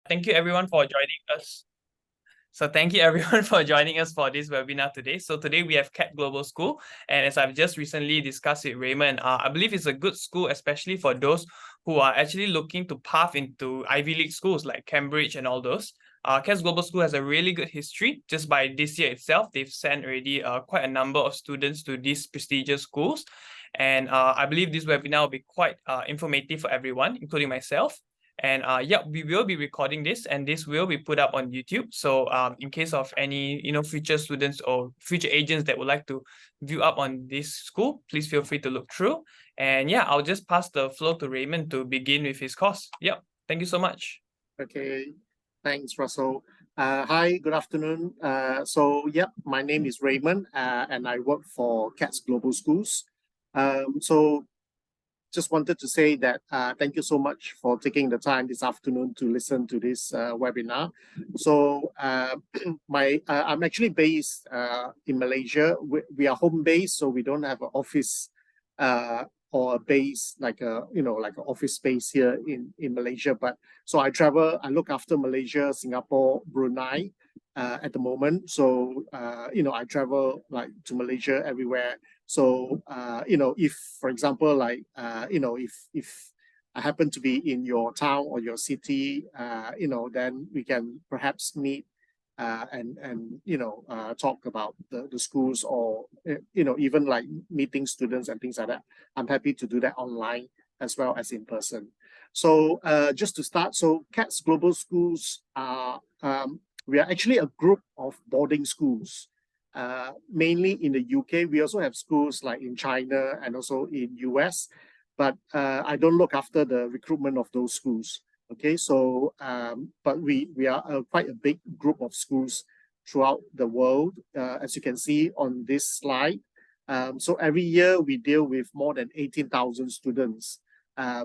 Thank you everyone for joining us. Thank you everyone for joining us for this webinar today. So today we have CAT Global School, and as I've just recently discussed with Raymond, I believe it's a good school, especially for those who are actually looking to path into Ivy League schools like Cambridge and all those. CAT's Global School has a really good history. Just by this year itself, they've sent already quite a number of students to these prestigious schools. And I believe this webinar will be quite informative for everyone, including myself. And yeah, we will be recording this, and this will be put up on YouTube. So in case of any future students or future agents that would like to view up on this school, please feel free to look through. And yeah, I'll just pass the floor to Raymond to begin with his course. Yep, thank you so much. Okay, thanks, Russell. Hi, good afternoon. Yep, my name is Raymond, and I work for CATS Global Schools. Just wanted to say that thank you so much for taking the time this afternoon to listen to this webinar. I'm actually based in Malaysia. We are home based, so we don't have an office or a base like an office space here in Malaysia. But so I travel, I look after Malaysia, Singapore, Brunei at the moment. So I travel like to Malaysia everywhere. So if, for example, like if I happen to be in your town or your city, then we can perhaps meet and talk about the schools, or even like meeting students and things like that. I'm happy to do that online as well as in person. So just to start, so CATS Global Schools are we are actually a group of boarding schools. Mainly in the UK. We also have schools like in China and also in US, but I don't look after the recruitment of those schools. Okay, so but we are quite a big group of schools throughout the world, as you can see on this slide. So every year we deal with more than 18,000 students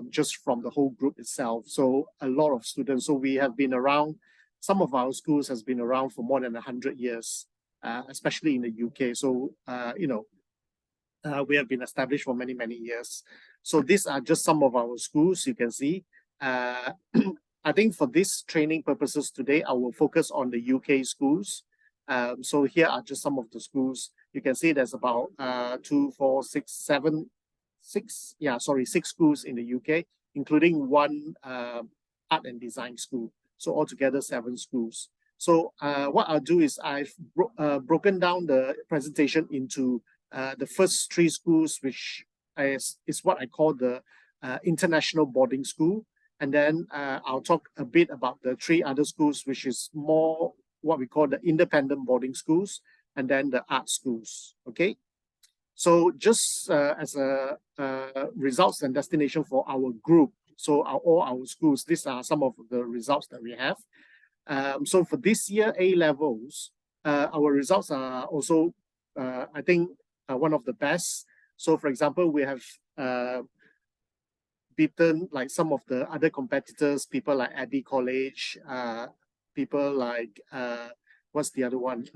just from the whole group itself. So a lot of students. So we have been around. Some of our schools has been around for more than 100 years. Especially in the UK. So, we have been established for many, many years. So these are just some of our schools, you can see. I think for this training purposes today, I will focus on the UK schools. So here are just some of the schools. You can see there's about 6 schools in the UK, including one art and design school. So altogether 7 schools. So what I'll do is I've broken down the presentation into the first 3 schools, which is what I call the international boarding school. And then I'll talk a bit about the 3 other schools, which is more what we call the independent boarding schools, and then the art schools. Okay. So just as a results and destination for our group, so all our schools, these are some of the results that we have. So for this year A levels, our results are also, I think, one of the best. So for example, we have beaten like some of the other competitors, people like Abbey College, people like, what's the other one?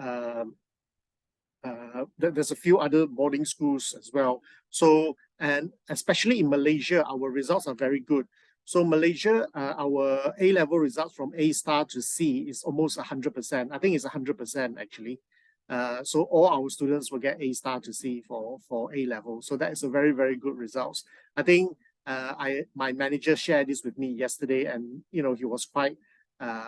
There's a few other boarding schools as well. So, and especially in Malaysia, our results are very good. So Malaysia, our A-level results from A star to C is almost 100%. I think it's 100% actually. So all our students will get A star to C for A-level. So that is a very, very good results. I think my manager shared this with me yesterday, and he was quite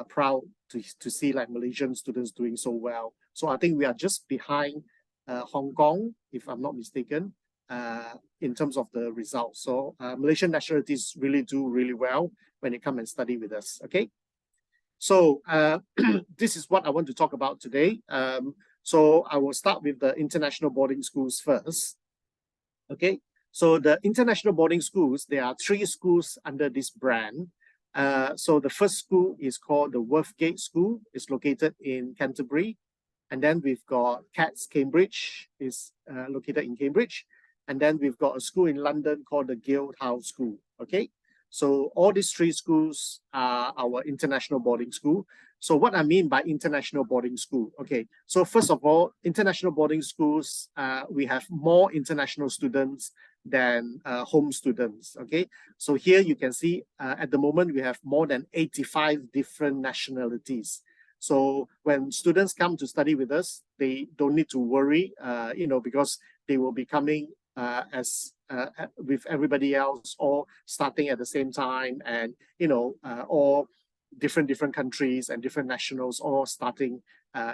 proud to see like Malaysian students doing so well. So I think we are just behind Hong Kong, if I'm not mistaken, in terms of the results. So Malaysian nationalities really do really well when they come and study with us. Okay, so this is what I want to talk about today. So I will start with the international boarding schools first. Okay, so the international boarding schools, there are 3 schools under this brand. So the first school is called the Worthgate School. It's located in Canterbury. And then we've got CATS Cambridge, is located in Cambridge. And then we've got a school in London called the Guildhall School. Okay, so all these 3 schools are our international boarding school. So what I mean by international boarding school, okay, so first of all, international boarding schools, we have more international students than home students. Okay, so here you can see at the moment we have more than 85 different nationalities. So when students come to study with us, they don't need to worry, because they will be coming as with everybody else, or starting at the same time, and all different countries and different nationals all starting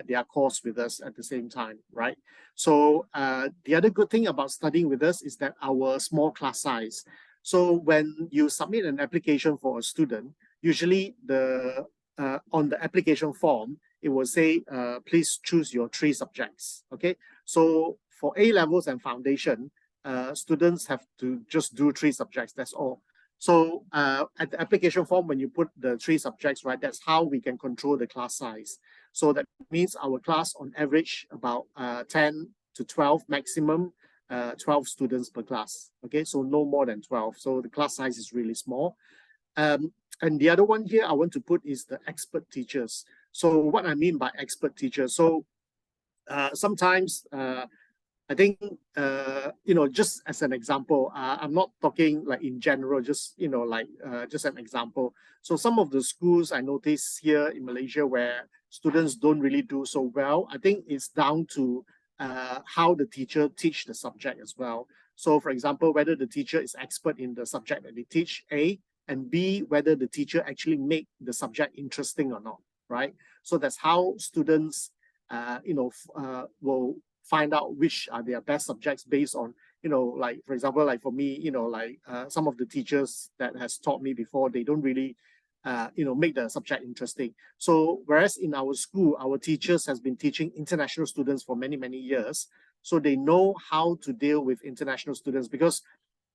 their course with us at the same time, right? So the other good thing about studying with us is that our small class size. So when you submit an application for a student, usually on the application form, it will say, please choose your 3 subjects. Okay, so for A levels and foundation, students have to just do 3 subjects. That's all. So at the application form, when you put the 3 subjects, right, that's how we can control the class size. So that means our class on average about 10 to 12 maximum, 12 students per class. Okay, so no more than 12. So the class size is really small. And the other one here I want to put is the expert teachers. So what I mean by expert teachers, so sometimes I think, just as an example, I'm not talking like in general, just, just an example. So some of the schools I notice here in Malaysia where students don't really do so well, I think it's down to how the teacher teach the subject as well. So for example, whether the teacher is expert in the subject that they teach, A, and B, whether the teacher actually make the subject interesting or not, right? So that's how students, will find out which are their best subjects based on, like, for example, like for me, some of the teachers that has taught me before, they don't really, make the subject interesting. So whereas in our school, our teachers has been teaching international students for many, many years. So they know how to deal with international students, because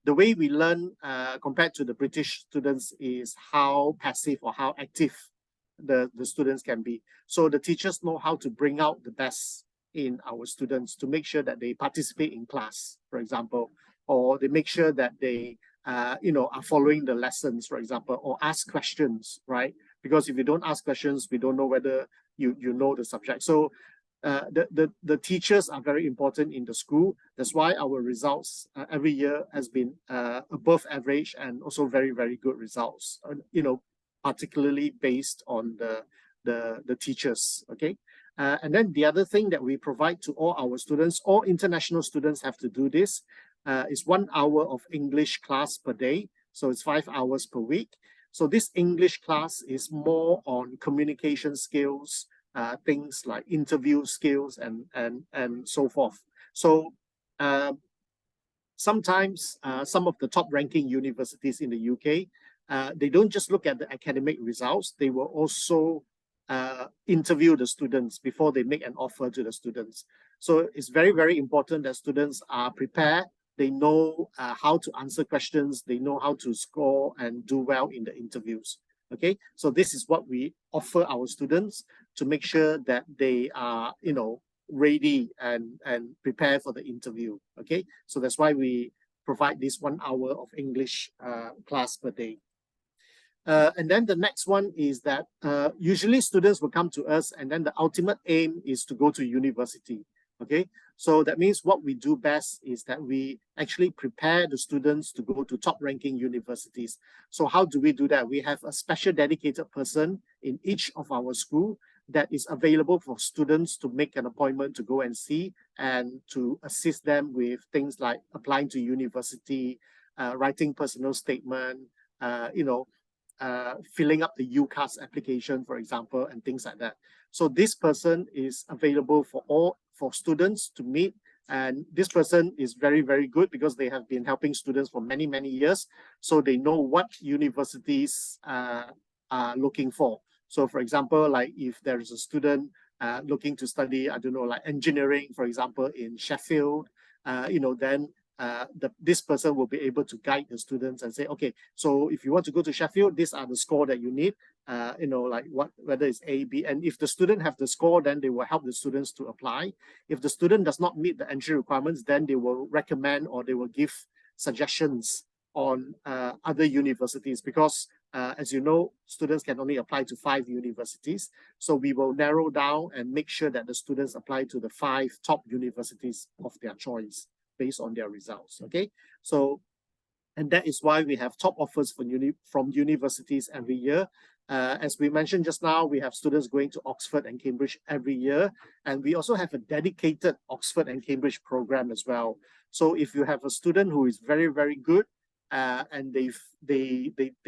the way we learn compared to the British students is how passive or how active the students can be. So the teachers know how to bring out the best in our students to make sure that they participate in class, for example, or they make sure that they are following the lessons, for example, or ask questions, right? Because if you don't ask questions, we don't know whether you know the subject. So the teachers are very important in the school. That's why our results every year has been above average, and also very, very good results, particularly based on the teachers. Okay. And then the other thing that we provide to all our students, all international students have to do this, is 1 hour of English class per day. So it's 5 hours per week. So this English class is more on communication skills, things like interview skills and so forth. So sometimes some of the top ranking universities in the UK, they don't just look at the academic results, they will also interview the students before they make an offer to the students. So it's very, very important that students are prepared. They know how to answer questions. They know how to score and do well in the interviews. Okay, so this is what we offer our students to make sure that they are, ready and prepare for the interview. Okay, so that's why we provide this 1 hour of English class per day. And then the next one is that usually students will come to us, and then the ultimate aim is to go to university. Okay, so that means what we do best is that we actually prepare the students to go to top ranking universities. So how do we do that? We have a special dedicated person in each of our school that is available for students to make an appointment to go and see, and to assist them with things like applying to university, writing personal statement, filling up the UCAS application, for example, and things like that. So this person is available for students to meet, and this person is very, very good because they have been helping students for many, many years. So they know what universities are looking for. So for example, like if there is a student looking to study, I don't know, like engineering, for example, in Sheffield, then this person will be able to guide the students and say, okay, so if you want to go to Sheffield, these are the score that you need, like whether it's A, B, and if the student have the score, then they will help the students to apply. If the student does not meet the entry requirements, then they will recommend, or they will give suggestions on other universities, because as you know, students can only apply to 5 universities. So we will narrow down and make sure that the students apply to the 5 top universities of their choice based on their results. Okay, So, and that is why we have top offers from universities every year. As we mentioned just now, we have students going to Oxford and Cambridge every year. And we also have a dedicated Oxford and Cambridge program as well. So if you have a student who is very, very good, and they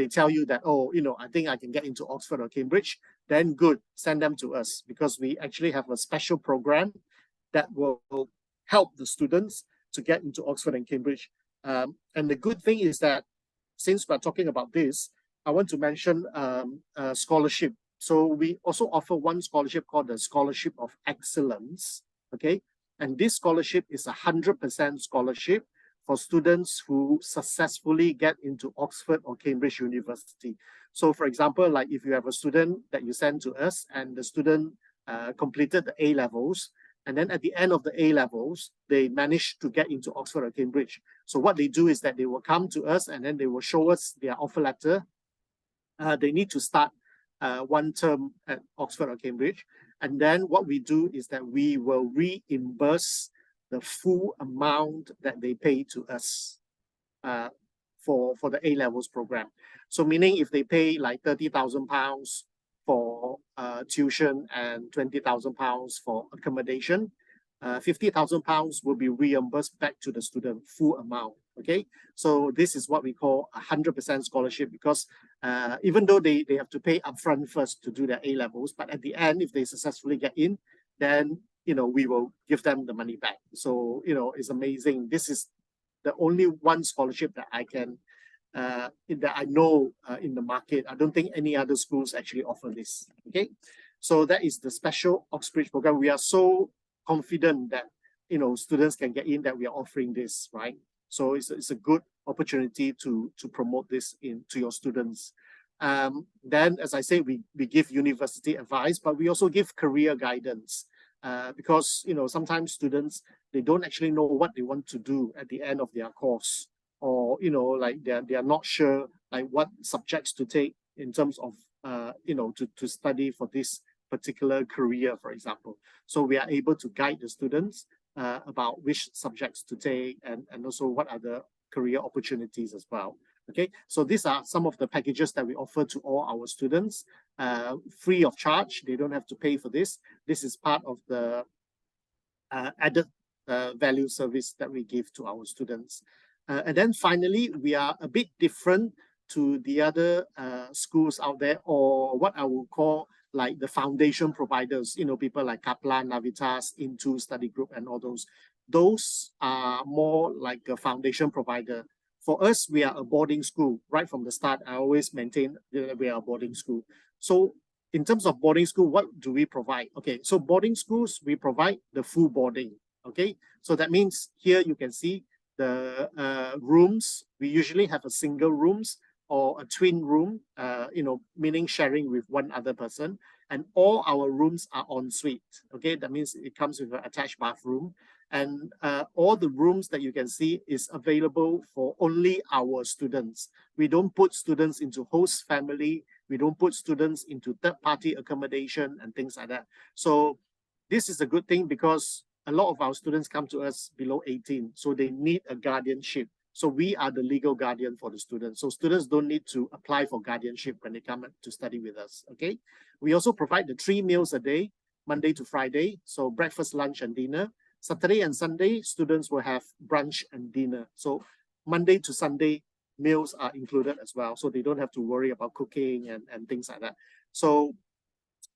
tell you that, oh, I think I can get into Oxford or Cambridge, then good, send them to us, because we actually have a special program that will help the students to get into Oxford and Cambridge. And the good thing is that, since we're talking about this, I want to mention scholarship. So we also offer one scholarship called the Scholarship of Excellence. Okay, and this scholarship is 100% scholarship for students who successfully get into Oxford or Cambridge University. So for example, like if you have a student that you send to us and the student completed the A-levels, and then at the end of the A-levels, they managed to get into Oxford or Cambridge. So what they do is that they will come to us and then they will show us their offer letter. They need to start one term at Oxford or Cambridge. And then what we do is that we will reimburse the full amount that they pay to us for the A-levels program. So meaning if they pay like £30,000 for tuition and £20,000 for accommodation, £50,000 will be reimbursed back to the student, full amount. Okay, so this is what we call 100% scholarship, because even though they have to pay upfront first to do their A-levels, but at the end, if they successfully get in, then we will give them the money back. So it's amazing. This is the only one scholarship that I can that I know in the market. I don't think any other schools actually offer this. Okay, so that is the special Oxbridge program. We are so confident that students can get in, that we are offering this, right? So it's a good opportunity to promote this to your students. Then, as I say, we give university advice, but we also give career guidance, because sometimes students, they don't actually know what they want to do at the end of their course, or like they are not sure like what subjects to take in terms of to study for this particular career, for example. So we are able to guide the students about which subjects to take, and also what are the career opportunities as well. Okay, so these are some of the packages that we offer to all our students, free of charge. They don't have to pay for this. This is part of the added value service that we give to our students. And then finally, we are a bit different to the other schools out there, or what I will call like the foundation providers, people like Kaplan, Navitas, Into Study Group, and all those. Those are more like a foundation provider. For us, we are a boarding school. Right from the start, I always maintain that we are a boarding school. So in terms of boarding school, what do we provide? Okay, so boarding schools, we provide the full boarding. Okay, so that means here you can see the rooms. We usually have a single rooms or a twin room, meaning sharing with one other person. And all our rooms are en suite. Okay, that means it comes with an attached bathroom. And all the rooms that you can see is available for only our students. We don't put students into host family. We don't put students into third-party accommodation and things like that. So this is a good thing, because a lot of our students come to us below 18, so they need a guardianship. So we are the legal guardian for the students. So students don't need to apply for guardianship when they come to study with us, okay? We also provide the 3 meals a day, Monday to Friday. So breakfast, lunch, and dinner. Saturday and Sunday, students will have brunch and dinner. So Monday to Sunday, meals are included as well. So they don't have to worry about cooking and things like that. So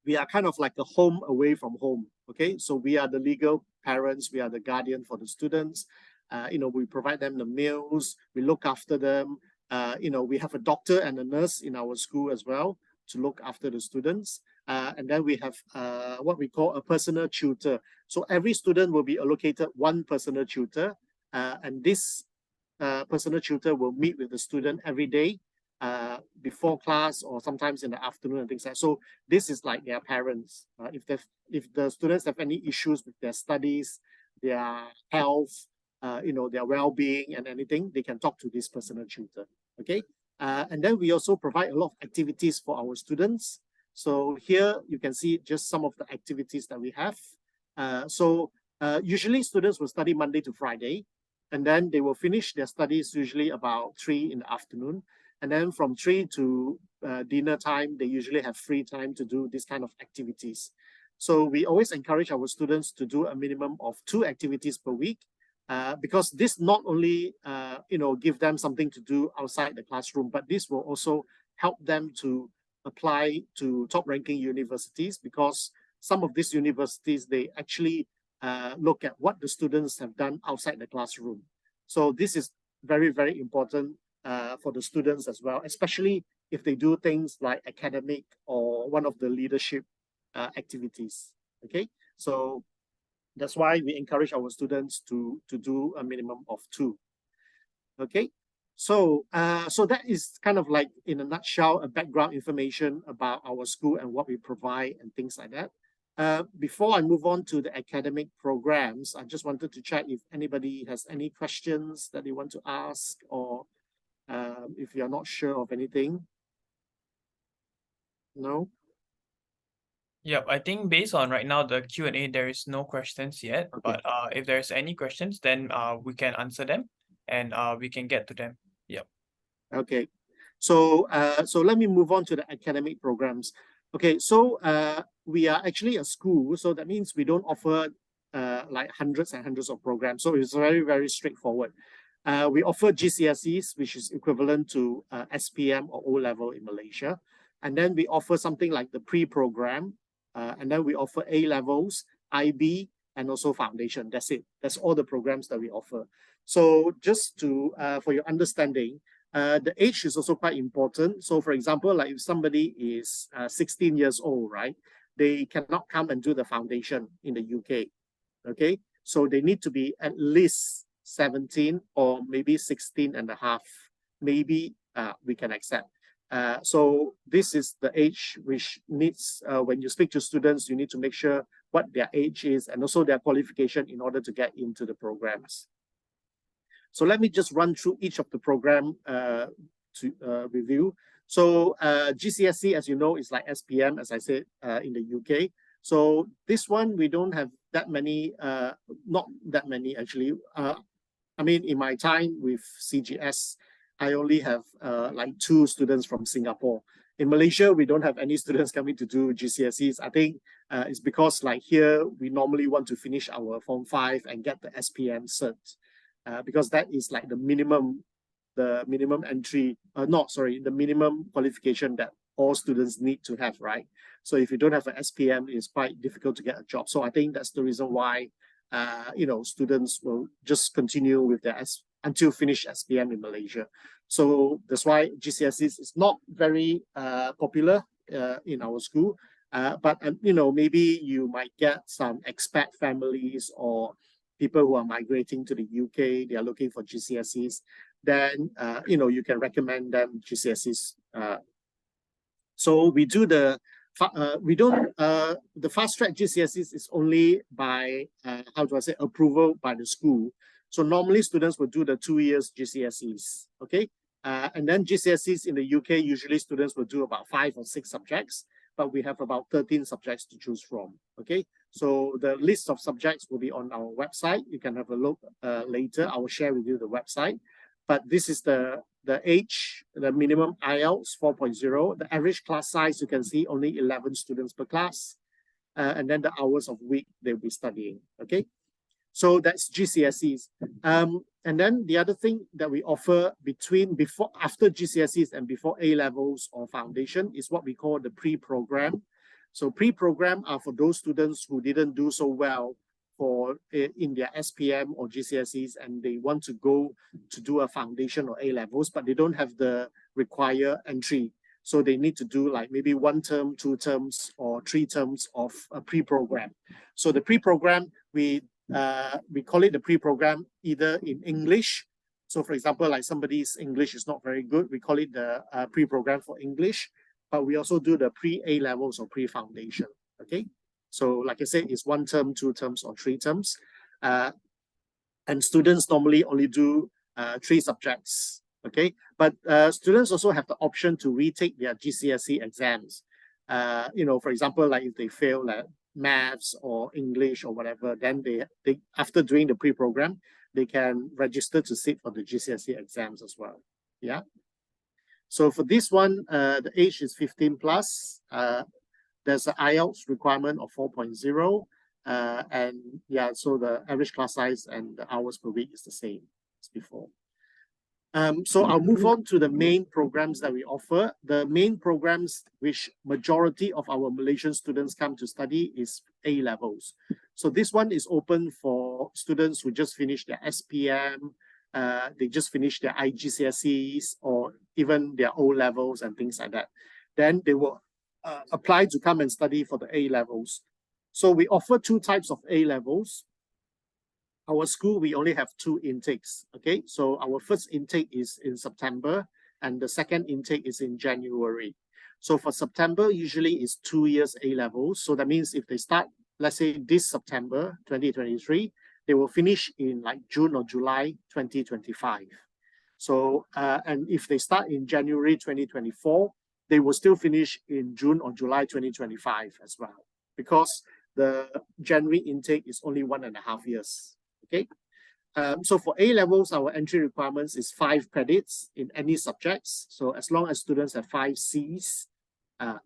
we are kind of like a home away from home, okay? So we are the legal parents, we are the guardian for the students. We provide them the meals, we look after them. We have a doctor and a nurse in our school as well to look after the students. And then we have what we call a personal tutor. So every student will be allocated one personal tutor, and this personal tutor will meet with the student every day before class, or sometimes in the afternoon and things like that. So this is like their parents. If the students have any issues with their studies, their health, their well-being and anything, they can talk to this personal tutor, okay? And then we also provide a lot of activities for our students. So here you can see just some of the activities that we have. Usually students will study Monday to Friday, and then they will finish their studies usually about 3 in the afternoon. And then from 3 to dinner time, they usually have free time to do this kind of activities. So we always encourage our students to do a minimum of 2 activities per week, because this not only give them something to do outside the classroom, but this will also help them to apply to top ranking universities, because some of these universities, they actually look at what the students have done outside the classroom. So this is very, very important for the students as well, especially if they do things like academic or one of the leadership activities. Okay, so that's why we encourage our students to do a minimum of 2. Okay, so so that is kind of like, in a nutshell, a background information about our school and what we provide and things like that. Before I move on to the academic programs, I just wanted to check if anybody has any questions that they want to ask, or if you're not sure of anything. No? Yep, I think based on right now the Q&A, there is no questions yet. Okay. But if there's any questions, then we can answer them and we can get to them. Yep. Okay. So so let me move on to the academic programs. Okay, so we are actually a school, so that means we don't offer like hundreds and hundreds of programs. So it's very, very straightforward. We offer GCSEs, which is equivalent to SPM or O-level in Malaysia. And then we offer something like the pre-program, and then we offer A-levels, IB, and also foundation. That's it. That's all the programs that we offer. So just to for your understanding, the age is also quite important. So for example, like if somebody is 16 years old, right, they cannot come and do the foundation in the UK. Okay, so they need to be at least 17 or maybe 16 and a half. Maybe we can accept. So this is the age which needs, when you speak to students, you need to make sure what their age is and also their qualification in order to get into the programs. So let me just run through each of the program to review. So GCSE, as you know, is like SPM, as I said, in the UK. So this one, we don't have that many, not that many actually. I mean, in my time with CGS, I only have like 2 students from Singapore. In Malaysia, we don't have any students coming to do GCSEs. I think it's because like here, we normally want to finish our Form 5 and get the SPM cert. Because that is like the minimum entry, the minimum qualification that all students need to have, right? So if you don't have an SPM, it's quite difficult to get a job. So I think that's the reason why, students will just continue with their until finish SPM in Malaysia. So that's why GCSEs is not very popular in our school. But maybe you might get some expat families or people who are migrating to the UK, they are looking for GCSEs, then you can recommend them GCSEs. So we do the the fast track GCSEs is only by approval by the school. So normally students will do the 2 years GCSEs, okay? And then GCSEs in the UK, usually students will do about 5 or 6 subjects, but we have about 13 subjects to choose from, okay? So the list of subjects will be on our website. You can have a look later. I will share with you the website. But this is the age, the minimum IELTS 4.0. The average class size, you can see only 11 students per class. And then the hours of week they'll be studying, okay? So that's GCSEs. And then the other thing that we offer after GCSEs and before A-levels or foundation is what we call the pre-program. So pre-program are for those students who didn't do so well in their SPM or GCSEs, and they want to go to do a foundation or A-levels, but they don't have the required entry. So they need to do like maybe 1 term, 2 terms, or 3 terms of a pre-program. So the pre-program, we call it the pre-program either in English. So for example, like somebody's English is not very good, we call it the pre-program for English, but we also do the pre-A-levels or pre-foundation, okay? So like I said, it's 1 term, 2 terms, or 3 terms. And students normally only do 3 subjects, okay? But students also have the option to retake their GCSE exams. For example, like if they fail maths or English or whatever, then they after doing the pre-program, they can register to sit for the GCSE exams as well. Yeah. So for this one, the age is 15 plus. There's an IELTS requirement of 4.0. And yeah, so the average class size and the hours per week is the same as before. So I'll move on to the main programs that we offer. The main programs which majority of our Malaysian students come to study is A levels. So this one is open for students who just finished their SPM, they just finished their IGCSEs or even their O levels and things like that. Then they will apply to come and study for the A levels. So we offer two types of A levels. Our school, we only have two intakes, okay? So our first intake is in September and the second intake is in January. So for September, usually is 2 years A levels. So that means if they start, let's say this September, 2023, they will finish in like June or July, 2025. So, and if they start in January, 2024, they will still finish in June or July, 2025 as well, because the January intake is only 1.5 years. Okay, so for A levels, our entry requirements is 5 credits in any subjects. So as long as students have 5 Cs,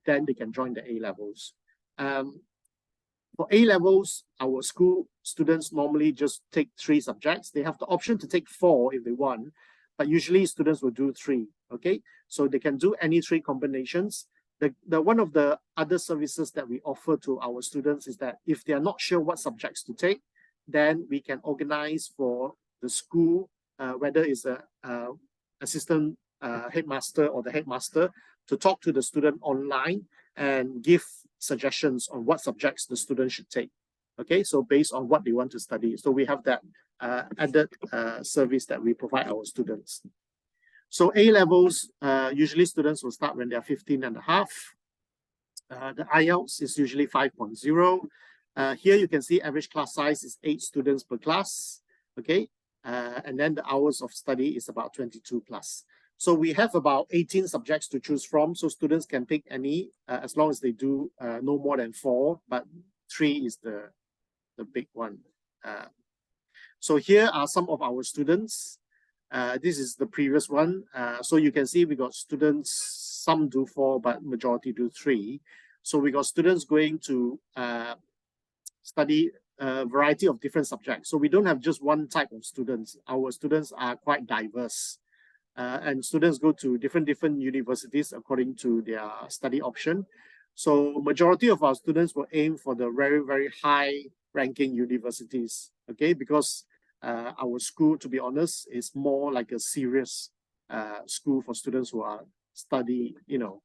then they can join the A levels. For A levels, our school students normally just take 3 subjects. They have the option to take 4 if they want, but usually students will do 3. Okay, so they can do any 3 combinations. The one of the other services that we offer to our students is that if they are not sure what subjects to take, then we can organize for the school, whether it's a assistant headmaster or the headmaster, to talk to the student online and give suggestions on what subjects the student should take. Okay, so based on what they want to study. So we have that added service that we provide our students. So A levels, usually students will start when they're 15.5. The IELTS is usually 5.0. Here you can see average class size is 8 students per class, okay? And then the hours of study is about 22 plus. So we have about 18 subjects to choose from, so students can pick any as long as they do no more than 4, but 3 is the big one. So here are some of our students. This is the previous one. So you can see we got students, some do 4, but majority do 3. So we got students going to study a variety of different subjects. So we don't have just one type of students. Our students are quite diverse. And students go to different universities according to their study option. So majority of our students will aim for the very, very high ranking universities, okay? Because our school, to be honest, is more like a serious school for students who are study, you know.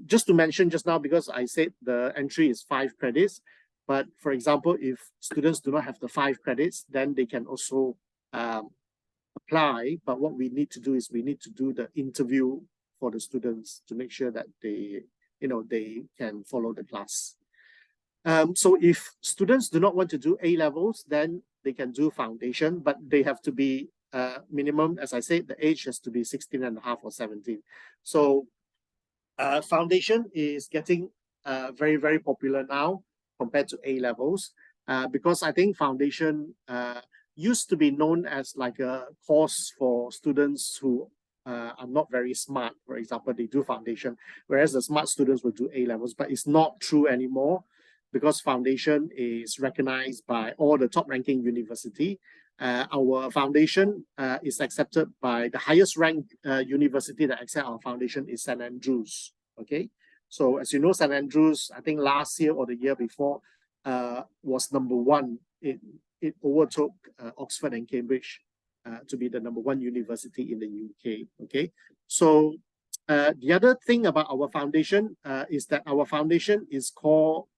Just to mention just now, because I said the entry is 5 credits, but for example, if students do not have the 5 credits, then they can also apply. But what we need to do is we need to do the interview for the students to make sure that they, you know, they can follow the class. So if students do not want to do A levels, then they can do foundation, but they have to be minimum, as I said, the age has to be 16.5 or 17. So foundation is getting very, very popular now compared to A levels, because I think foundation used to be known as like a course for students who are not very smart. For example, they do foundation, whereas the smart students will do A levels, but it's not true anymore because foundation is recognized by all the top ranking university. Our foundation is accepted by the highest ranked university that accept our foundation is St. Andrews. Okay, so as you know, St. Andrews, I think last year or the year before, was #1. It overtook Oxford and Cambridge to be the #1 university in the UK. Okay, so the other thing about our foundation is that our foundation is called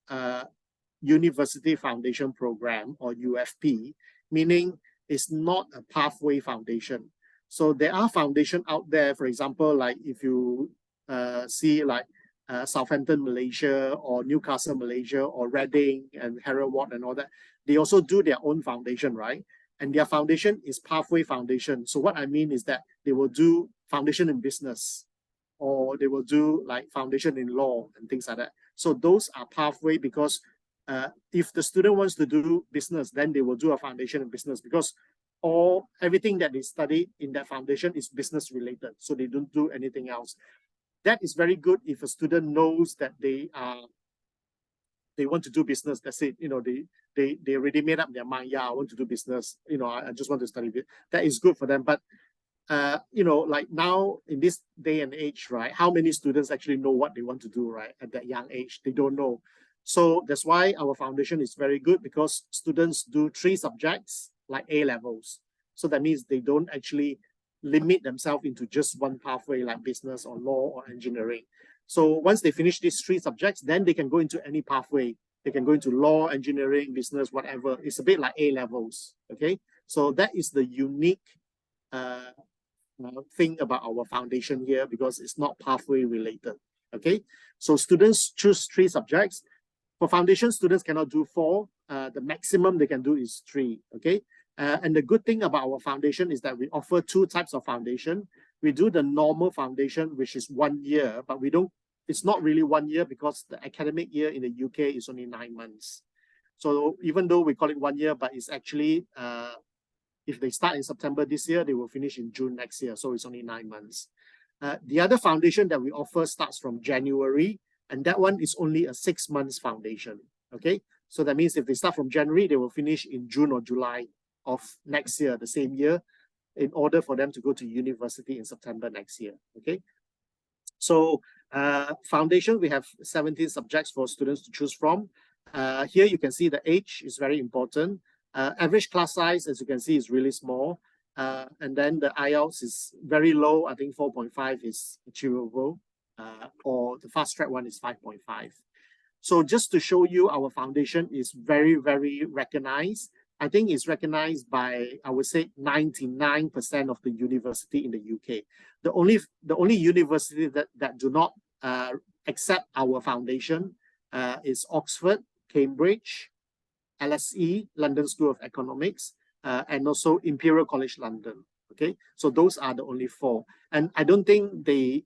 University Foundation Program, or UFP, meaning it's not a pathway foundation. So there are foundation out there, for example, like if you see like Southampton, Malaysia, or Newcastle, Malaysia, or Reading and Harold Watt and all that, they also do their own foundation, right? And their foundation is pathway foundation. So what I mean is that they will do foundation in business, or they will do like foundation in law and things like that. So those are pathway because if the student wants to do business, then they will do a foundation in business because everything that they study in that foundation is business related. So they don't do anything else. That is very good if a student knows that they want to do business. That's it. They already made up their mind. Yeah, I want to do business. I just want to study it. That is good for them. But like now in this day and age, right? How many students actually know what they want to do, right? At that young age, they don't know. So that's why our foundation is very good, because students do 3 subjects like A levels. So that means they don't actually limit themselves into just one pathway like business or law or engineering. So once they finish these 3 subjects, then they can go into any pathway. They can go into law, engineering, business, whatever. It's a bit like A levels. Okay. So that is the unique thing about our foundation here, because it's not pathway related. Okay. So students choose 3 subjects. For foundation, students cannot do 4. The maximum they can do is 3. Okay. And the good thing about our foundation is that we offer 2 types of foundation. We do the normal foundation, which is 1 year, but it's not really 1 year, because the academic year in the UK is only 9 months. So even though we call it 1 year, but it's actually, if they start in September this year, they will finish in June next year. So it's only 9 months. The other foundation that we offer starts from January, and that one is only a 6 months foundation. Okay. So that means if they start from January, they will finish in June or July of next year, the same year, in order for them to go to university in September next year. Okay. So foundation, we have 17 subjects for students to choose from. Here you can see the age is very important. Average class size, as you can see, is really small. And then the IELTS is very low. I think 4.5 is achievable, or the fast track one is 5.5. So just to show you, our foundation is very, very recognized. I think it's recognized by, I would say, 99% of the university in the UK. The only university that do not accept our foundation is Oxford, Cambridge, LSE, London School of Economics, and also Imperial College London. Okay, so those are the only 4. And I don't think they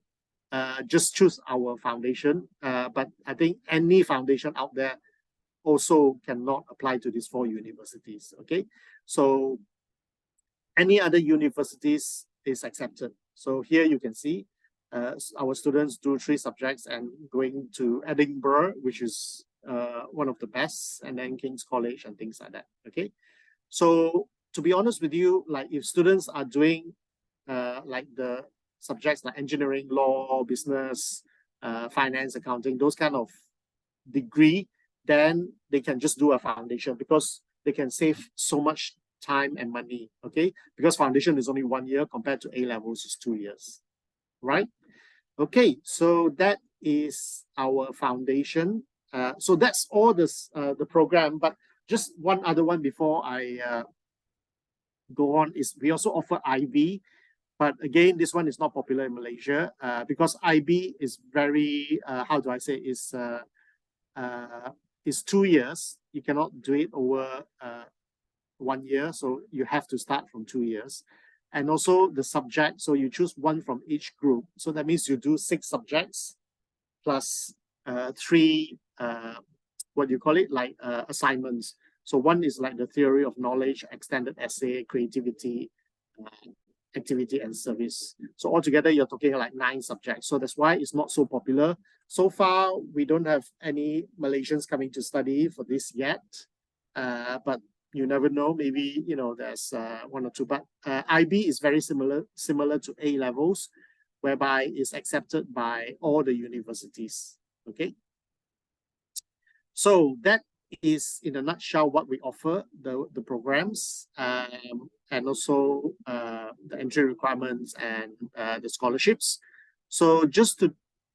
just choose our foundation, but I think any foundation out there also cannot apply to these 4 universities. Okay, so any other universities is accepted. So here you can see our students do 3 subjects and going to Edinburgh, which is one of the best, and then King's College and things like that. Okay, so to be honest with you, like if students are doing like the subjects like engineering, law, business, finance, accounting, those kind of degree, then they can just do a foundation, because they can save so much time and money. Okay, because foundation is only 1 year compared to A levels is 2 years, right? Okay, so that is our foundation. So that's all the program. But just one other one before I go on is we also offer IB. But again, this one is not popular in Malaysia because IB is very, how do I say, is 2 years. You cannot do it over 1 year. So you have to start from 2 years. And also the subject, so you choose 1 from each group. So that means you do 6 subjects plus 3, what do you call it, like assignments. So 1 is like the theory of knowledge, extended essay, creativity, activity and service. So altogether, you're talking like 9 subjects. So that's why it's not so popular. So far, we don't have any Malaysians coming to study for this yet. But you never know, maybe, there's 1 or 2. But IB is very similar to A levels, whereby it's accepted by all the universities. Okay. So that is in a nutshell what we offer, the programs, and also the entry requirements and the scholarships. So just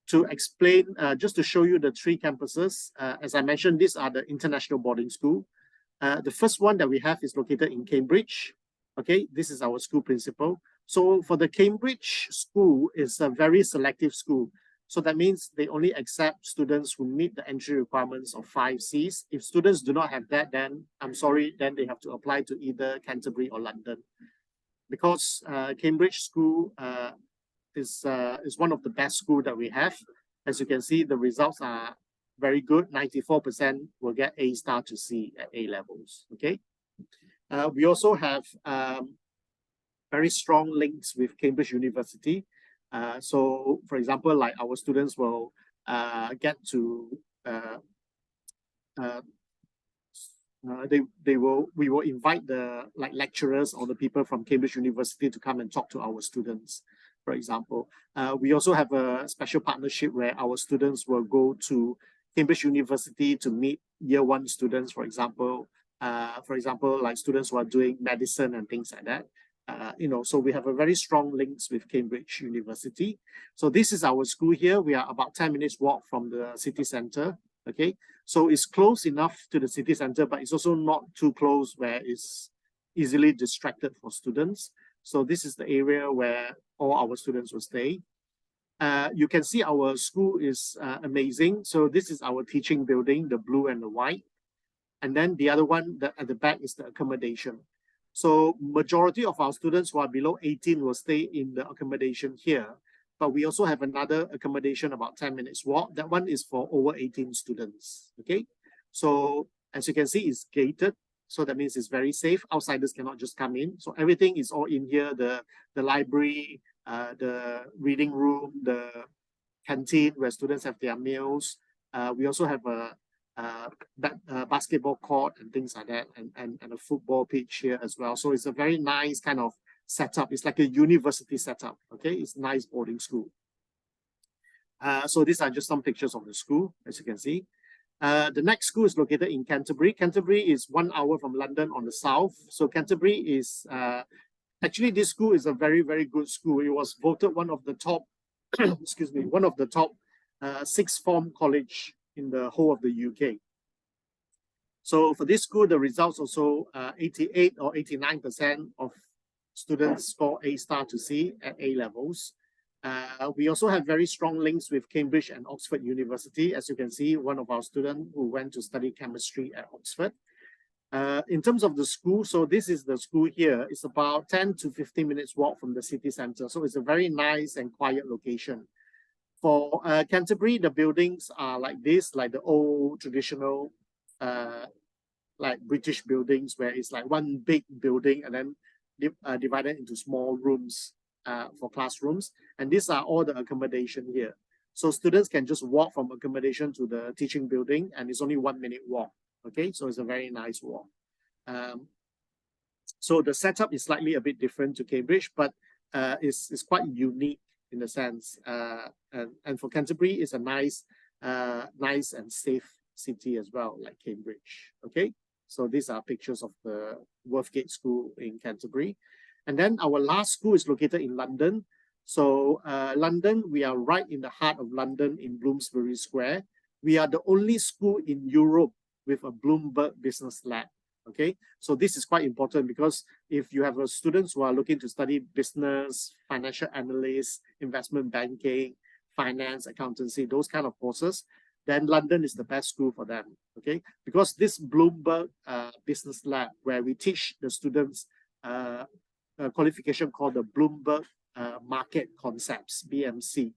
to explain, just to show you the 3 campuses, as I mentioned, these are the international boarding school. The first one that we have is located in Cambridge. Okay, this is our school principal. So for the Cambridge school, it's a very selective school. So that means they only accept students who meet the entry requirements of 5 Cs. If students do not have that, then I'm sorry, then they have to apply to either Canterbury or London. Because Cambridge school is one of the best schools that we have. As you can see, the results are very good. 94% will get A star to C at A levels. Okay. We also have very strong links with Cambridge University. So, for example, like our students will get to we will invite the lecturers or the people from Cambridge University to come and talk to our students, for example. We also have a special partnership where our students will go to Cambridge University to meet year one students, for example, like students who are doing medicine and things like that. So we have a very strong links with Cambridge University. So this is our school here. We are about 10 minutes walk from the city center. Okay, so it's close enough to the city center, but it's also not too close where it's easily distracted for students. So this is the area where all our students will stay. You can see our school is amazing. So this is our teaching building, the blue and the white. And then the other one at the back is the accommodation. So majority of our students who are below 18 will stay in the accommodation here. But we also have another accommodation about 10 minutes walk. That one is for over 18 students, okay? So as you can see, it's gated. So that means it's very safe. Outsiders cannot just come in. So everything is all in here, the library, the reading room, the canteen where students have their meals. We also have a basketball court and things like that, and a football pitch here as well. So it's a very nice kind of setup. It's like a university setup. Okay, it's nice boarding school. So these are just some pictures of the school, as you can see. The next school is located in Canterbury. Canterbury is 1 hour from London on the south. So Canterbury is actually, this school is a very, very good school. It was voted one of the top, excuse me, one of the top sixth form college in the whole of the UK. So for this school, the results also 88 or 89% of students score A star to C at A levels. We also have very strong links with Cambridge and Oxford University. As you can see, one of our students who went to study chemistry at Oxford. In terms of the school, so this is the school here. It's about 10 to 15 minutes walk from the city center. So it's a very nice and quiet location. For Canterbury, the buildings are like this, like the old traditional like British buildings where it's like one big building and then divided into small rooms for classrooms. And these are all the accommodation here. So students can just walk from accommodation to the teaching building and it's only 1 minute walk. Okay, so it's a very nice walk. So the setup is slightly a bit different to Cambridge, but it's quite unique in the sense. And for Canterbury, it's a nice and safe city as well, like Cambridge. Okay, so these are pictures of the Worthgate School in Canterbury. And then our last school is located in London. So London, we are right in the heart of London in Bloomsbury Square. We are the only school in Europe with a Bloomberg Business Lab. Okay, so this is quite important because if you have students who are looking to study business, financial analysts, investment banking, finance, accountancy, those kind of courses, then London is the best school for them. Okay, because this Bloomberg Business Lab, where we teach the students a qualification called the Bloomberg Market Concepts, BMC.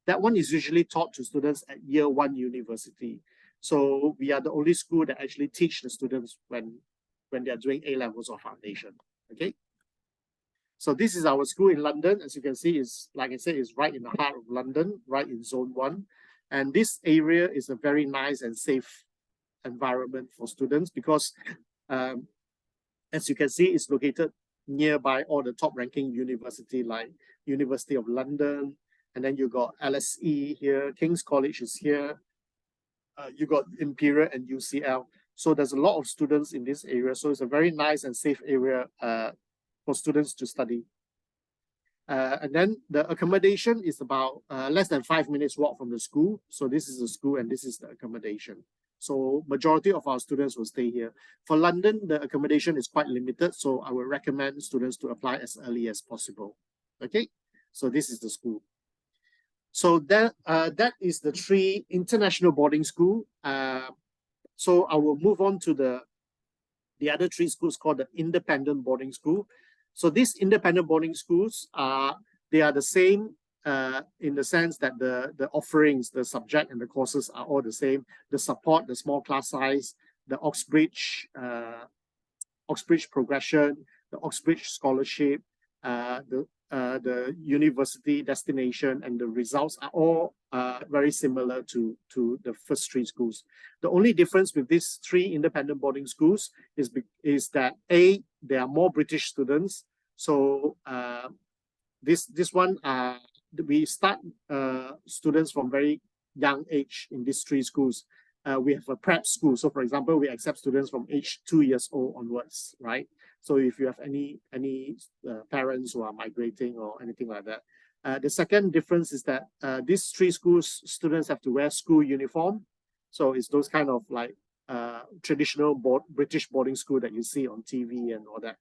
That one is usually taught to students at year one university. So we are the only school that actually teach the students when they are doing A levels or foundation. Okay. So this is our school in London. As you can see, is like I said, is right in the heart of London, right in Zone 1. And this area is a very nice and safe environment for students because, as you can see, it's located nearby all the top ranking university like University of London, and then you got LSE here, King's College is here, you got Imperial and UCL. So there's a lot of students in this area. So it's a very nice and safe area for students to study. And then the accommodation is about less than 5 minutes walk from the school. So this is the school and this is the accommodation. So majority of our students will stay here. For London, the accommodation is quite limited. So I would recommend students to apply as early as possible. Okay, so this is the school. So that is the 3 international boarding school. So I will move on to the other 3 schools called the independent boarding school. So these independent boarding schools they are the same in the sense that the offerings, the subject and the courses are all the same. The support, the small class size, the Oxbridge Oxbridge Progression, the Oxbridge Scholarship, the university destination, and the results are all very similar to the first three schools. The only difference with these three independent boarding schools is that A, there are more British students. So this one, we start students from very young age in these three schools. We have a prep school. So for example, we accept students from age 2 years old onwards, right? So if you have any parents who are migrating or anything like that. The second difference is that these three schools, students have to wear school uniform. So it's those kind of like traditional British boarding school that you see on TV and all that.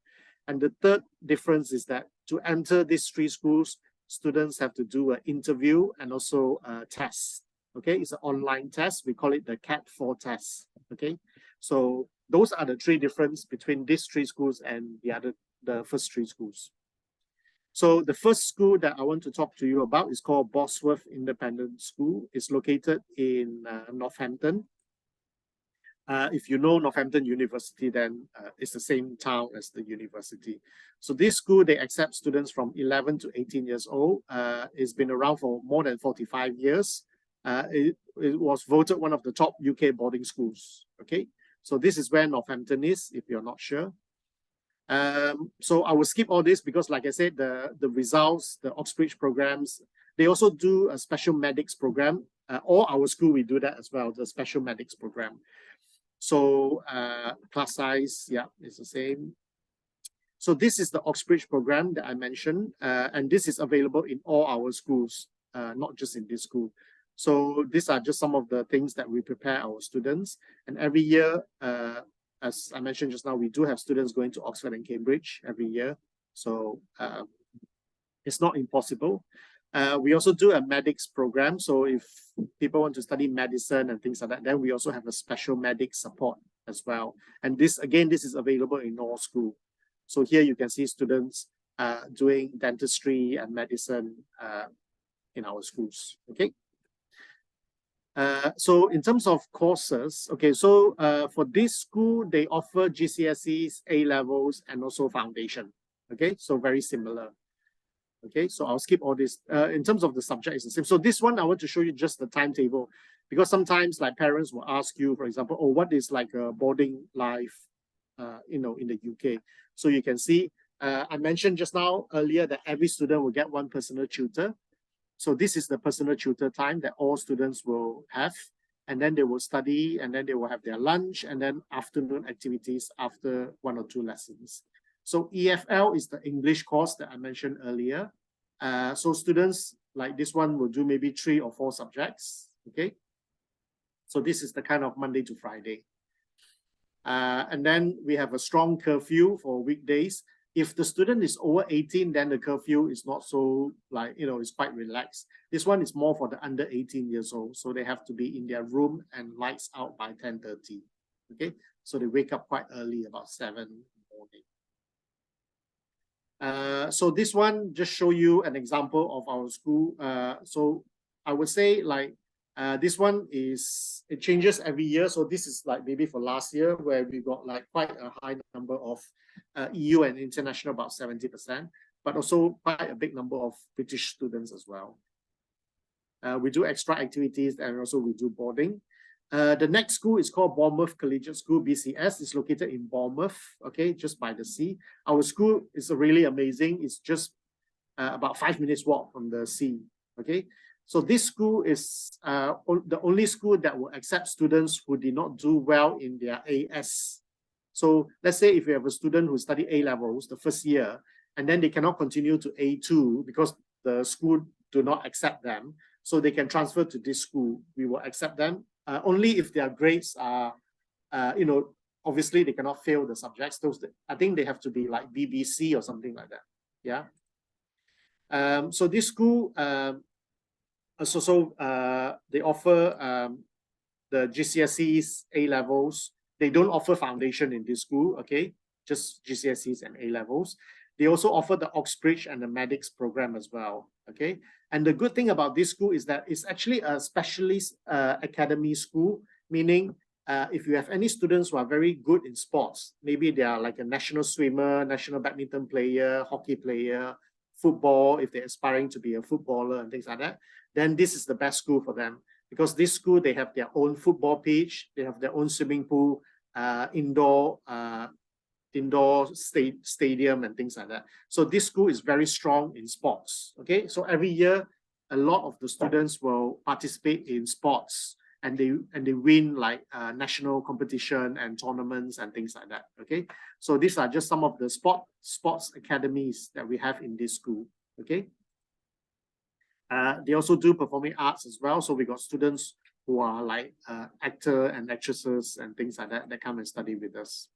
And the third difference is that to enter these three schools, students have to do an interview and also a test. Okay, it's an online test. We call it the CAT4 test. Okay, so those are the three differences between these three schools and the first three schools. So the first school that I want to talk to you about is called Bosworth Independent School. It's located in Northampton. If you know Northampton University, then it's the same town as the university. So this school, they accept students from 11 to 18 years old. It's been around for more than 45 years. It was voted one of the top UK boarding schools. Okay, so this is where Northampton is, if you're not sure. So I will skip all this because, like I said, the results, the Oxbridge programs, they also do a special medics program. All our school, we do that as well, the special medics program. So class size, yeah, it's the same. So this is the Oxbridge program that I mentioned, and this is available in all our schools, not just in this school. So these are just some of the things that we prepare our students. And every year, as I mentioned just now, we do have students going to Oxford and Cambridge every year. So it's not impossible. We also do a medics program. So if people want to study medicine and things like that, then we also have a special medics support as well. And this, again, this is available in all schools. So here you can see students doing dentistry and medicine in our schools, okay? So in terms of courses, okay, so for this school, they offer GCSEs, A-levels, and also foundation, okay? So very similar. Okay, so I'll skip all this. In terms of the subject, it's the same. So this one, I want to show you just the timetable, because sometimes like parents will ask you, for example, oh, what is like a boarding life, in the UK? So you can see, I mentioned just now earlier that every student will get one personal tutor. So this is the personal tutor time that all students will have, and then they will study, and then they will have their lunch, and then afternoon activities after 1 or 2 lessons. So EFL is the English course that I mentioned earlier. So students like this one will do maybe 3 or 4 subjects, okay? So this is the kind of Monday to Friday. And then we have a strong curfew for weekdays. If the student is over 18, then the curfew is not so like, it's quite relaxed. This one is more for the under 18 years old. So they have to be in their room and lights out by 10:30, okay? So they wake up quite early, about 7 in the morning. So this one just show you an example of our school. So I would say like this one it changes every year. So this is like maybe for last year where we got like quite a high number of EU and international, about 70%, but also quite a big number of British students as well. We do extra activities and also we do boarding. The next school is called Bournemouth Collegiate School, BCS. It's located in Bournemouth, okay, just by the sea. Our school is really amazing. It's just about 5 minutes walk from the sea, okay? So this school is the only school that will accept students who did not do well in their AS. So let's say if you have a student who studied A-levels the first year, and then they cannot continue to A2 because the school do not accept them, so they can transfer to this school. We will accept them. Only if their grades are, obviously they cannot fail the subjects. I think they have to be like BBC or something like that. Yeah. So this school, they offer the GCSEs, A-levels. They don't offer foundation in this school, okay? Just GCSEs and A-levels. They also offer the Oxbridge and the medics program as well, okay? And the good thing about this school is that it's actually a specialist academy school, meaning if you have any students who are very good in sports, maybe they are like a national swimmer, national badminton player, hockey player, football, if they're aspiring to be a footballer and things like that, then this is the best school for them. Because this school, they have their own football pitch, they have their own swimming pool, indoor stadium and things like that. So this school is very strong in sports. Okay, so every year, a lot of the students will participate in sports, and they win like national competition and tournaments and things like that. Okay, so these are just some of the sports academies that we have in this school. Okay, they also do performing arts as well. So we got students who are like actor and actresses and things like that that come and study with us.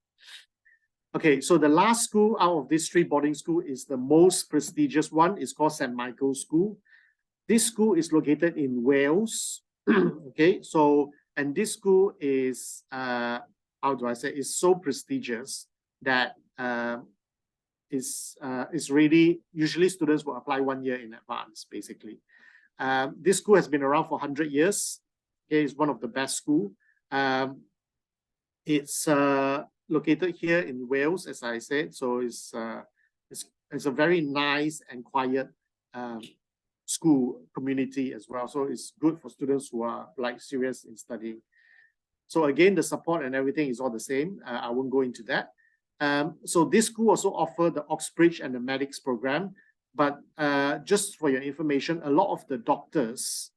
Okay, so the last school out of these 3 boarding school is the most prestigious one. It's called St. Michael's School. This school is located in Wales. Okay, so, and this school is, how do I say, is so prestigious that is really, usually students will apply 1 year in advance, basically. This school has been around for 100 years. Okay, it's one of the best schools. It's located here in Wales, as I said, so it's a very nice and quiet school community as well. So it's good for students who are like serious in studying. So again, the support and everything is all the same. I won't go into that. So this school also offer the Oxbridge and the medics program. But just for your information, a lot of the doctors,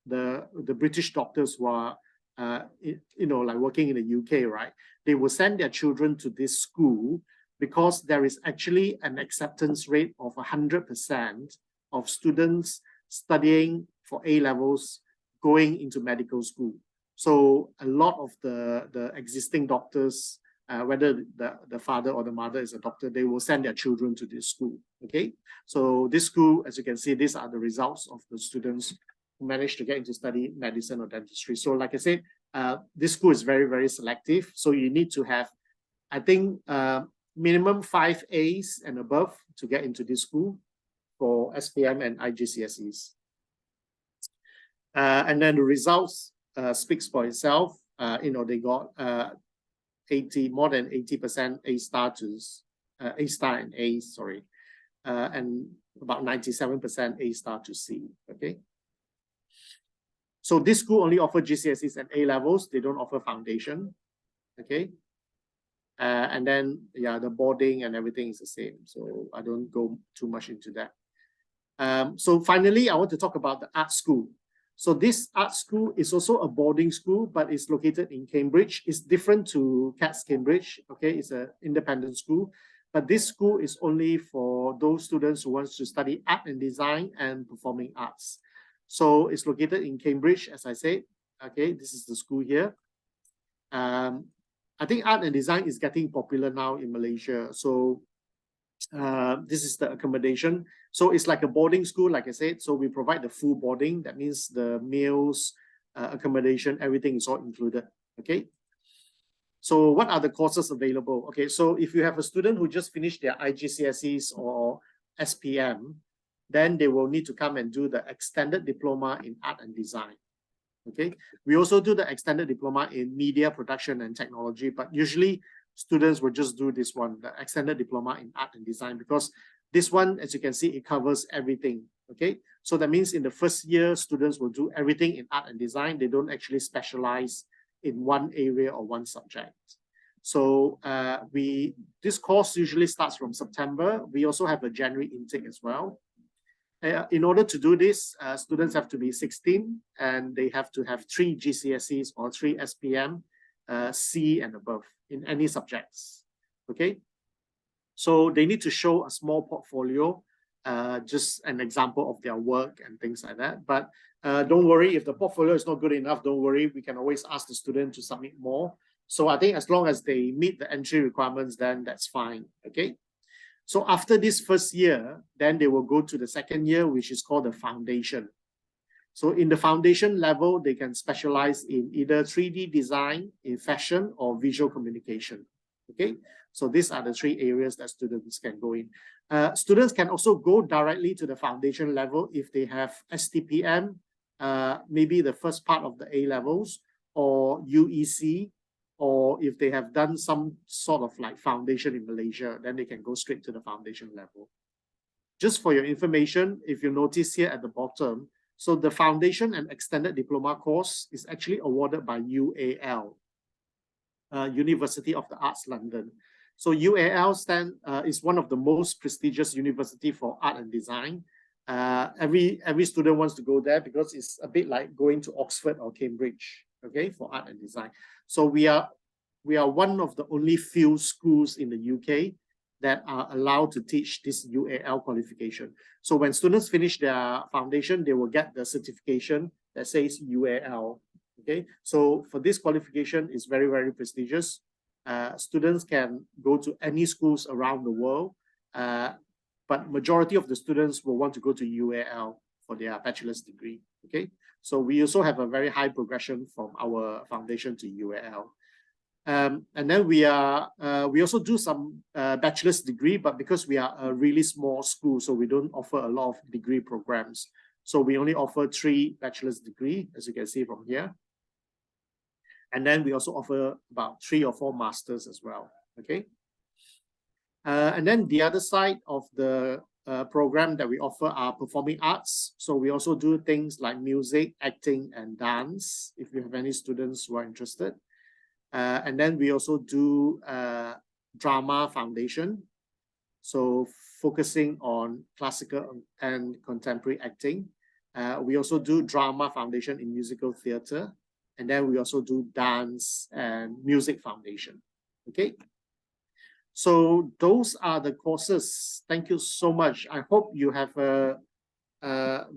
the British doctors who are like working in the UK, right? They will send their children to this school because there is actually an acceptance rate of 100% of students studying for A-levels going into medical school. So a lot of the existing doctors, whether the father or the mother is a doctor, they will send their children to this school. Okay, so this school, as you can see, these are the results of the students who managed to get into study medicine or dentistry. So like I said, this school is very, very selective. So you need to have, I think, minimum 5 A's and above to get into this school for SPM and IGCSEs. And then the results speaks for itself. They got more than 80% A star and A's, sorry, and about 97% A star to C. Okay. So this school only offers GCSEs and A levels. They don't offer foundation. Okay. And then, yeah, the boarding and everything is the same. So I don't go too much into that. So finally, I want to talk about the art school. So this art school is also a boarding school, but it's located in Cambridge. It's different to CATS Cambridge. Okay, it's an independent school. But this school is only for those students who want to study art and design and performing arts. So it's located in Cambridge, as I said. Okay, this is the school here. I think art and design is getting popular now in Malaysia. So this is the accommodation. So it's like a boarding school, like I said. So we provide the full boarding. That means the meals, accommodation, everything is all included. Okay. So what are the courses available? Okay, so if you have a student who just finished their IGCSEs or SPM, then they will need to come and do the extended diploma in art and design. Okay, we also do the extended diploma in media production and technology, but usually students will just do this one, the extended diploma in art and design, because this one, as you can see, it covers everything. Okay, so that means in the first year, students will do everything in art and design. They don't actually specialize in one area or one subject. So this course usually starts from September. We also have a January intake as well. In order to do this, students have to be 16 and they have to have 3 GCSEs or 3 SPM, C and above in any subjects. Okay, so they need to show a small portfolio, just an example of their work and things like that. But don't worry, if the portfolio is not good enough, don't worry, we can always ask the student to submit more. So I think as long as they meet the entry requirements, then that's fine. Okay. So after this first year, then they will go to the second year, which is called the foundation. So in the foundation level, they can specialize in either 3D design, in fashion, or visual communication. Okay, so these are the 3 areas that students can go in. Students can also go directly to the foundation level if they have STPM, maybe the first part of the A levels, or UEC, or if they have done some sort of like foundation in Malaysia, then they can go straight to the foundation level. Just for your information, if you notice here at the bottom, so the foundation and extended diploma course is actually awarded by UAL, University of the Arts London. So UAL is one of the most prestigious university for art and design. Every student wants to go there because it's a bit like going to Oxford or Cambridge, okay, for art and design. So we are one of the only few schools in the UK that are allowed to teach this UAL qualification. So when students finish their foundation, they will get the certification that says UAL. Okay, so for this qualification, is very, very prestigious. Students can go to any schools around the world, but majority of the students will want to go to UAL for their bachelor's degree. Okay, so we also have a very high progression from our foundation to UAL. And then we also do some bachelor's degree, but because we are a really small school, so we don't offer a lot of degree programs. So we only offer 3 bachelor's degree, as you can see from here. And then we also offer about 3 or 4 masters as well, okay? And then the other side of the program that we offer are performing arts. So we also do things like music, acting, and dance, if you have any students who are interested. And then we also do drama foundation, so focusing on classical and contemporary acting. We also do drama foundation in musical theatre, and then we also do dance and music foundation. Okay, so those are the courses. Thank you so much. I hope you have a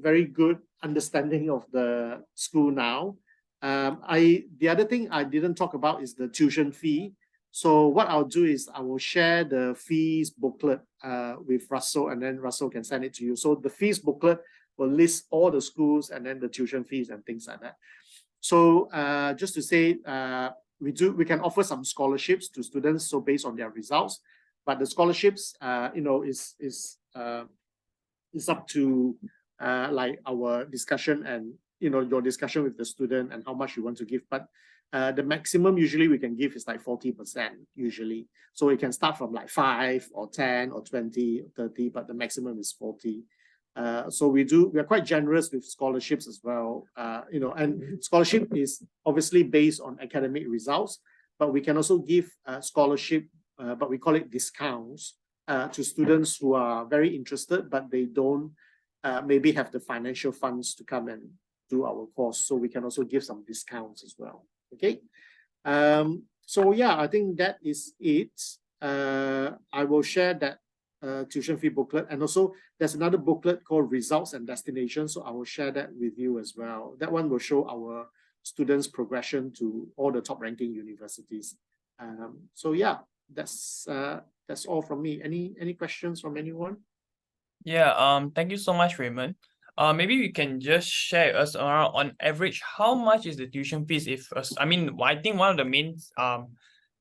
very good understanding of the school now. The other thing I didn't talk about is the tuition fee. So what I'll do is I will share the fees booklet with Russell, and then Russell can send it to you. So the fees booklet will list all the schools and then the tuition fees and things like that. So just to say, we can offer some scholarships to students, so based on their results, but the scholarships, is up to like our discussion and your discussion with the student and how much you want to give. But the maximum usually we can give is like 40% usually. So it can start from like 5 or 10 or 20 or 30, but the maximum is 40. So we are quite generous with scholarships as well. And scholarship is obviously based on academic results, but we can also give scholarship, but we call it discounts to students who are very interested, but they don't maybe have the financial funds to come and do our course. So we can also give some discounts as well. Okay. So yeah, I think that is it. I will share that tuition fee booklet, and also there's another booklet called Results and Destinations. So I will share that with you as well. That one will show our students' progression to all the top ranking universities. So yeah, that's all from me. Any questions from anyone? Yeah, thank you so much, Raymond. Maybe we can just share with us around on average how much is the tuition fees I think one of the main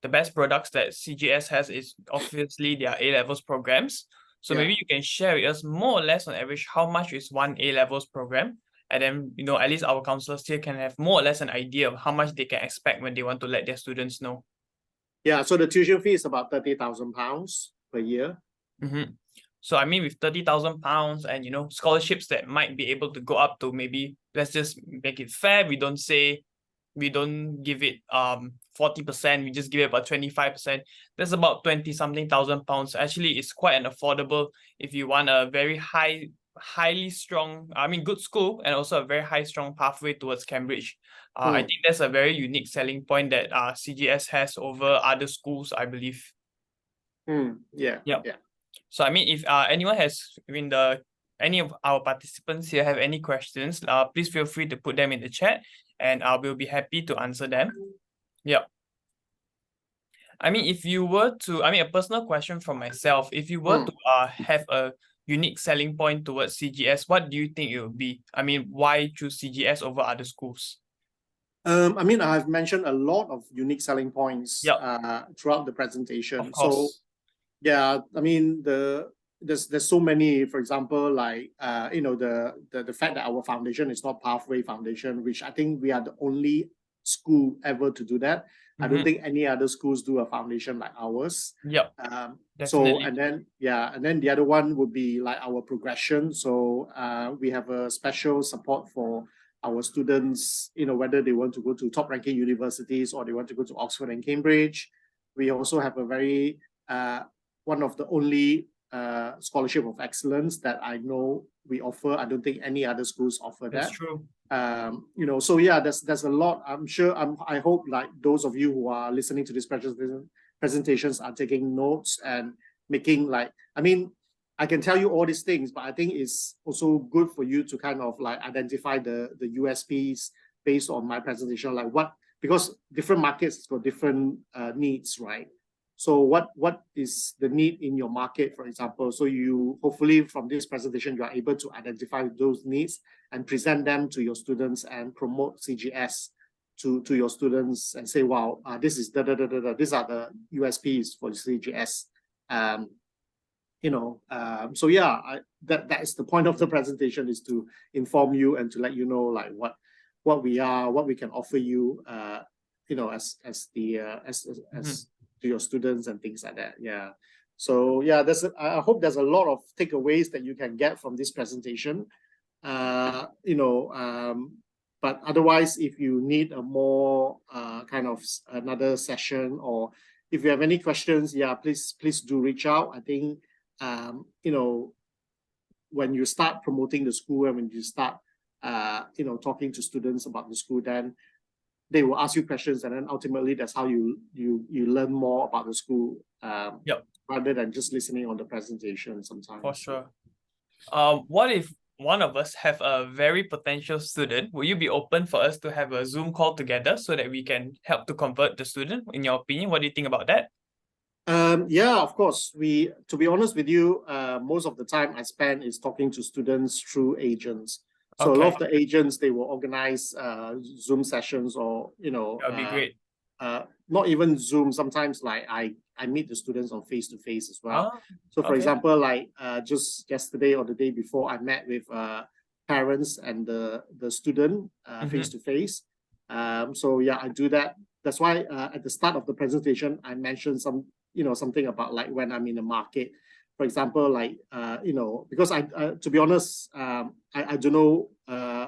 the best products that CGS has is obviously their A-levels programs. So Yeah. maybe you can share with us more or less on average how much is one A-levels program, and then at least our counselors here can have more or less an idea of how much they can expect when they want to let their students know. Yeah, so the tuition fee is about £30,000 per year. So I mean, with £30,000 and scholarships that might be able to go up to, maybe let's just make it fair. We don't give it 40%, we just give it about 25%. That's about 20-something thousand pounds. Actually, it's quite an affordable if you want a very highly strong, good school, and also a very high strong pathway towards Cambridge. I think that's a very unique selling point that CGS has over other schools, I believe. Yeah. So I mean, if anyone has, any of our participants here have any questions, please feel free to put them in the chat, and we'll be happy to answer them. Yeah. I mean, if you were to, a personal question from myself, if you were to have a unique selling point towards CGS, what do you think it would be? I mean, why choose CGS over other schools? I've mentioned a lot of unique selling points throughout the presentation. Of course. So yeah, I mean, there's so many, for example, like the fact that our foundation is not pathway foundation, which I think we are the only school ever to do that. I don't Mhm. think any other schools do a foundation like ours. Yep, So definitely. and then the other one would be like our progression. So we have a special support for our students, whether they want to go to top ranking universities or they want to go to Oxford and Cambridge. We also have a very one of the only scholarship of excellence that I know we offer. I don't think any other schools offer That's that. true. So yeah, there's a lot. I'm sure. I hope like those of you who are listening to this presentations are taking notes and making like. I mean, I can tell you all these things, but I think it's also good for you to kind of like identify the USPs based on my presentation, like what, because different markets got different needs, right? So what is the need in your market, for example? So you hopefully from this presentation you are able to identify those needs and present them to your students and promote CGS to your students and say, wow, this is these are the USPs for CGS. So yeah, that is the point of the presentation, is to inform you and to let you know like what we are, what we can offer you, as to your students and things like that. Yeah. So yeah, I hope there's a lot of takeaways that you can get from this presentation. But otherwise, if you need a more kind of another session, or if you have any questions, yeah, please do reach out. I think when you start promoting the school and when you start talking to students about the school, then they will ask you questions, and then ultimately that's how you learn more about the school, Yep, rather than just listening on the presentation sometimes. for sure. What if one of us have a very potential student? Will you be open for us to have a Zoom call together so that we can help to convert the student? In your opinion, what do you think about that? Yeah, of course. To be honest with you, most of the time I spend is talking to students through agents. So a lot of the agents, they will organize Zoom sessions, or That would be great. not even Zoom. Sometimes like I meet the students on face-to-face as well. So for Okay. example, like just yesterday or the day before, I met with parents and the student face-to-face. So yeah, I do that. That's why at the start of the presentation, I mentioned something about like when I'm in the market. For example, like because I to be honest, I don't know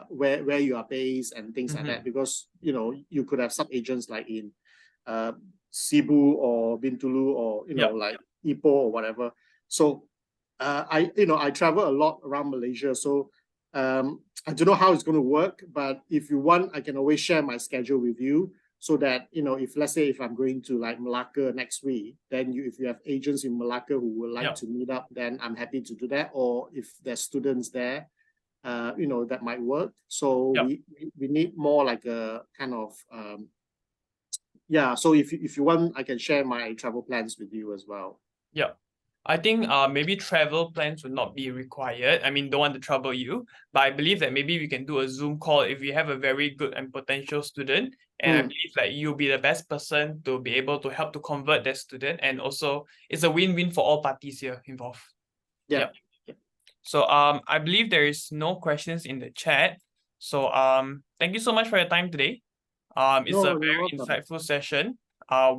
where you are based and things like that, because you could have sub agents like in Cebu or Bintulu, or like Ipoh or whatever. So I travel a lot around Malaysia, so I don't know how it's going to work, but if you want, I can always share my schedule with you, so that if let's say if I'm going to like Malacca next week, then if you have agents in Malacca who would like to meet up, then I'm happy to do that. Or if there's students there, that might work. So we need more like a kind of so if you want, I can share my travel plans with you as well. Yeah. I think maybe travel plans would not be required. I mean, don't want to trouble you, but I believe that maybe we can do a Zoom call if we have a very good and potential student. And I believe like you'll be the best person to be able to help to convert that student. And also it's a win-win for all parties here involved. Yeah. So I believe there is no questions in the chat. So thank you so much for your time today. It's a very insightful session.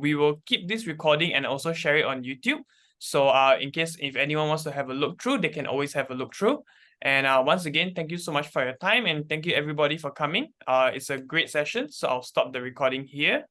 We will keep this recording and also share it on YouTube. So in case if anyone wants to have a look through, they can always have a look through. And once again, thank you so much for your time, and thank you everybody for coming. It's a great session. So I'll stop the recording here.